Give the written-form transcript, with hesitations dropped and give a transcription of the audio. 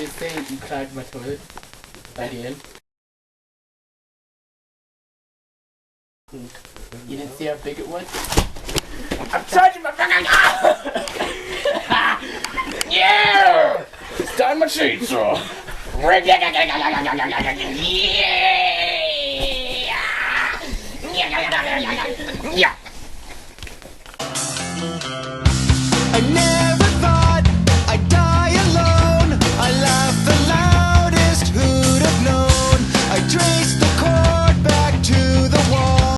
you say you clogged my toilet again? You didn't see how big it was? I'm charging my fucking yeah! It's time my chainsaw! Yeah!